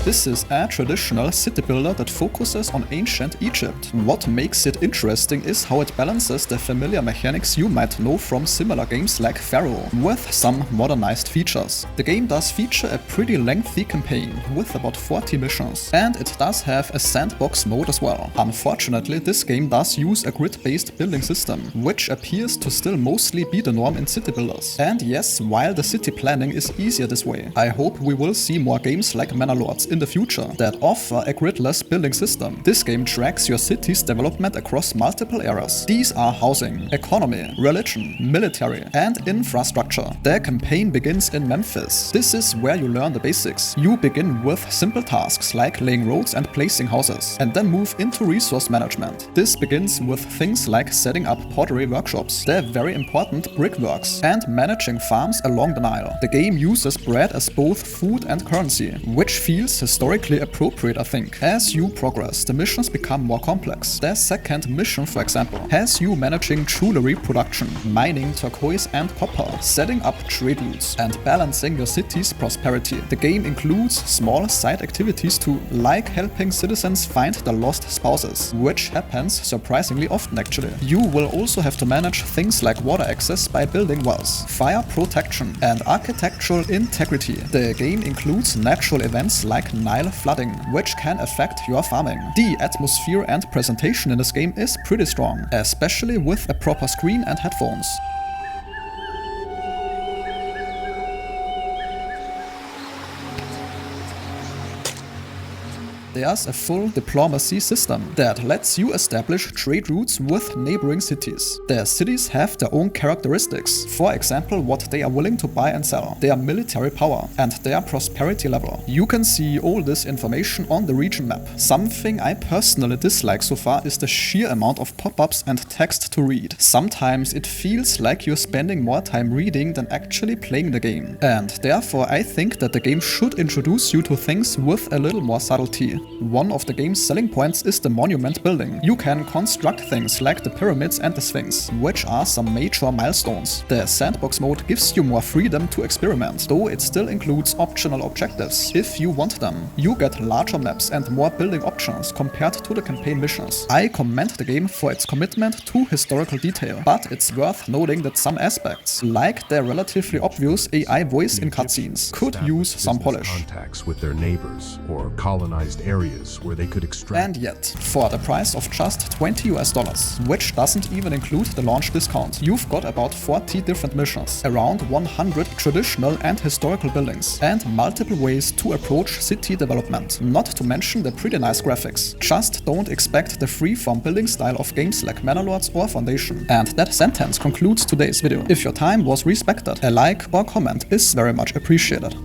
This is a traditional city builder that focuses on ancient Egypt. What makes it interesting is how it balances the familiar mechanics you might know from similar games like Pharaoh, with some modernized features. The game does feature a pretty lengthy campaign, with about 40 missions, and it does have a sandbox mode as well. Unfortunately, this game does use a grid-based building system, which appears to still mostly be the norm in city builders. And yes, while the city planning is easier this way, I hope we will see more games like Manor Lords in the future that offer a gridless building system. This game tracks your city's development across multiple areas. These are housing, economy, religion, military, and infrastructure. The campaign begins in Memphis. This is where you learn the basics. You begin with simple tasks like laying roads and placing houses, and then move into resource management. This begins with things like setting up pottery workshops, the very important brickworks, and managing farms along the Nile. The game uses bread as both food and currency, which feels historically appropriate, I think. As you progress, the missions become more complex. The second mission, for example, has you managing jewelry production, mining turquoise and copper, setting up trade routes, and balancing your city's prosperity. The game includes small side activities too, like helping citizens find their lost spouses, which happens surprisingly often actually. You will also have to manage things like water access by building wells, fire protection, and architectural integrity. The game includes natural events like Nile flooding, which can affect your farming. The atmosphere and presentation in this game is pretty strong, especially with a proper screen and headphones. There's a full diplomacy system that lets you establish trade routes with neighboring cities. The cities have their own characteristics, for example what they are willing to buy and sell, their military power, and their prosperity level. You can see all this information on the region map. Something I personally dislike so far is the sheer amount of pop-ups and text to read. Sometimes it feels like you're spending more time reading than actually playing the game. And therefore I think that the game should introduce you to things with a little more subtlety. One of the game's selling points is the monument building. You can construct things like the pyramids and the Sphinx, which are some major milestones. The sandbox mode gives you more freedom to experiment, though it still includes optional objectives if you want them. You get larger maps and more building options compared to the campaign missions. I commend the game for its commitment to historical detail, but it's worth noting that some aspects, like the relatively obvious AI voice in cutscenes, could use some polish. Contacts with their neighbors or colonized areas where they could extract. And yet, for the price of just $20 US, which doesn't even include the launch discount, you've got about 40 different missions, around 100 traditional and historical buildings, and multiple ways to approach city development, not to mention the pretty nice graphics. Just don't expect the free-form building style of games like Manor Lords or Foundation. And that sentence concludes today's video. If your time was respected, a like or comment is very much appreciated.